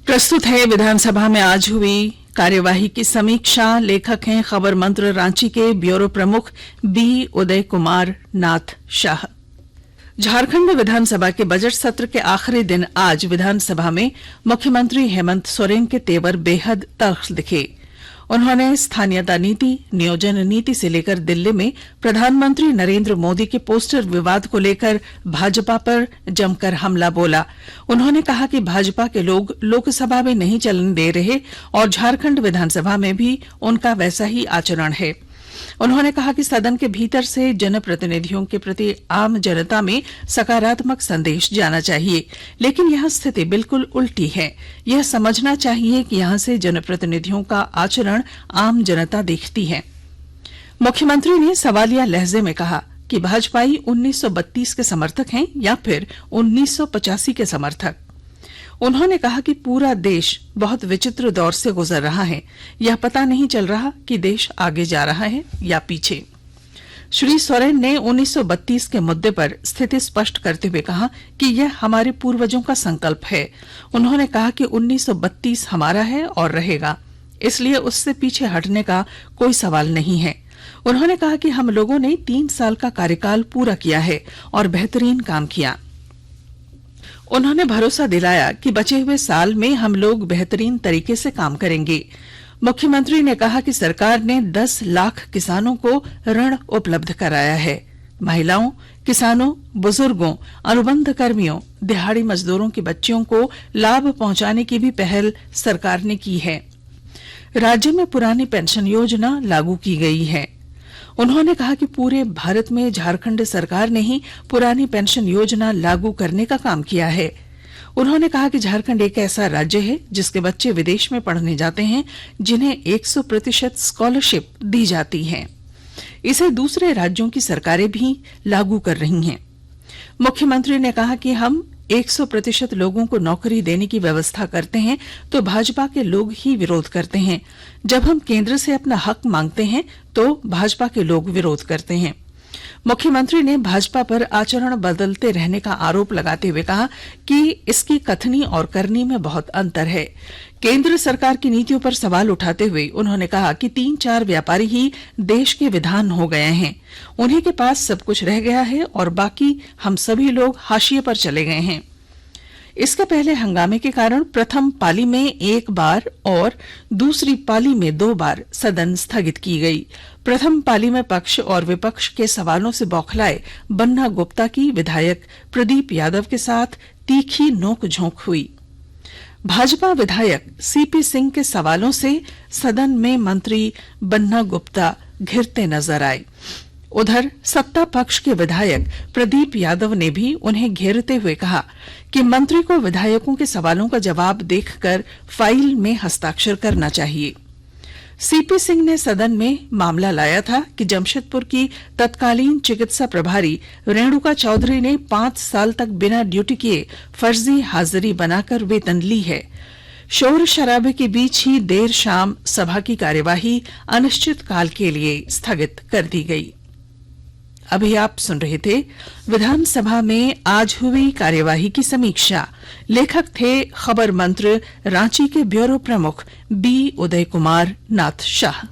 प्रस्तुत है विधानसभा में आज हुई कार्यवाही की समीक्षा। लेखक हैं खबर मंत्र रांची के ब्यूरो प्रमुख बी उदय कुमार नाथ शाह। झारखंड विधानसभा के बजट सत्र के आखिरी दिन आज विधानसभा में मुख्यमंत्री हेमंत सोरेन के तेवर बेहद तल्ख दिखे। उन्होंने स्थानीयता नीति, नियोजन नीति से लेकर दिल्ली में प्रधानमंत्री नरेंद्र मोदी के पोस्टर विवाद को लेकर भाजपा पर जमकर हमला बोला। उन्होंने कहा कि भाजपा के लोग लोकसभा में नहीं चलने दे रहे और झारखंड विधानसभा में भी उनका वैसा ही आचरण है। उन्होंने कहा कि सदन के भीतर से जनप्रतिनिधियों के प्रति आम जनता में सकारात्मक संदेश जाना चाहिए, लेकिन यह स्थिति बिल्कुल उल्टी है। यह समझना चाहिए कि यहां से जनप्रतिनिधियों का आचरण आम जनता देखती है। मुख्यमंत्री ने सवालिया लहजे में कहा कि भाजपाई 1932 के समर्थक हैं या फिर 1985 के समर्थक। उन्होंने कहा कि पूरा देश बहुत विचित्र दौर से गुजर रहा है। यह पता नहीं चल रहा कि देश आगे जा रहा है या पीछे। श्री सोरेन ने 1932 के मुद्दे पर स्थिति स्पष्ट करते हुए कहा कि यह हमारे पूर्वजों का संकल्प है। उन्होंने कहा कि 1932 हमारा है और रहेगा, इसलिए उससे पीछे हटने का कोई सवाल नहीं है। उन्होंने कहा कि हम लोगों ने 3 साल का कार्यकाल पूरा किया है और बेहतरीन काम किया। उन्होंने भरोसा दिलाया कि बचे हुए साल में हम लोग बेहतरीन तरीके से काम करेंगे। मुख्यमंत्री ने कहा कि सरकार ने 10 लाख किसानों को ऋण उपलब्ध कराया है। महिलाओं, किसानों, बुजुर्गों, अनुबंध कर्मियों, दिहाड़ी मजदूरों की बच्चियों को लाभ पहुंचाने की भी पहल सरकार ने की है। राज्य में पुरानी पेंशन योजना लागू की गई है। उन्होंने कहा कि पूरे भारत में झारखंड सरकार ने ही पुरानी पेंशन योजना लागू करने का काम किया है। उन्होंने कहा कि झारखंड एक ऐसा राज्य है जिसके बच्चे विदेश में पढ़ने जाते हैं, जिन्हें 100% स्कॉलरशिप दी जाती है। इसे दूसरे राज्यों की सरकारें भी लागू कर रही हैं। मुख्यमंत्री ने कहा कि हम 100% लोगों को नौकरी देने की व्यवस्था करते हैं तो भाजपा के लोग ही विरोध करते हैं। जब हम केंद्र से अपना हक मांगते हैं तो भाजपा के लोग विरोध करते हैं। मुख्यमंत्री ने भाजपा पर आचरण बदलते रहने का आरोप लगाते हुए कहा कि इसकी कथनी और करनी में बहुत अंतर है। केंद्र सरकार की नीतियों पर सवाल उठाते हुए उन्होंने कहा कि 3-4 व्यापारी ही देश के विधान हो गए हैं। उन्हीं के पास सब कुछ रह गया है और बाकी हम सभी लोग हाशिए पर चले गए हैं। इसके पहले हंगामे के कारण प्रथम पाली में 1 बार और दूसरी पाली में 2 बार सदन स्थगित की गई। प्रथम पाली में पक्ष और विपक्ष के सवालों से बौखलाए बन्ना गुप्ता की विधायक प्रदीप यादव के साथ तीखी नोक-झोंक हुई। भाजपा विधायक सीपी सिंह के सवालों से सदन में मंत्री बन्ना गुप्ता घिरते नजर आए। उधर सत्ता पक्ष के विधायक प्रदीप यादव ने भी उन्हें घेरते हुए कहा कि मंत्री को विधायकों के सवालों का जवाब देखकर फाइल में हस्ताक्षर करना चाहिए। सीपी सिंह ने सदन में मामला लाया था कि जमशेदपुर की तत्कालीन चिकित्सा प्रभारी रेणुका चौधरी ने 5 साल तक बिना ड्यूटी किए फर्जी हाजिरी बनाकर वेतन ली है। शोर शराबे के बीच ही देर शाम सभा की कार्यवाही अनिश्चित काल के लिए स्थगित कर दी गई। अभी आप सुन रहे थे विधानसभा में आज हुई कार्यवाही की समीक्षा। लेखक थे खबर मंत्र रांची के ब्यूरो प्रमुख बी उदय कुमार नाथ शाह।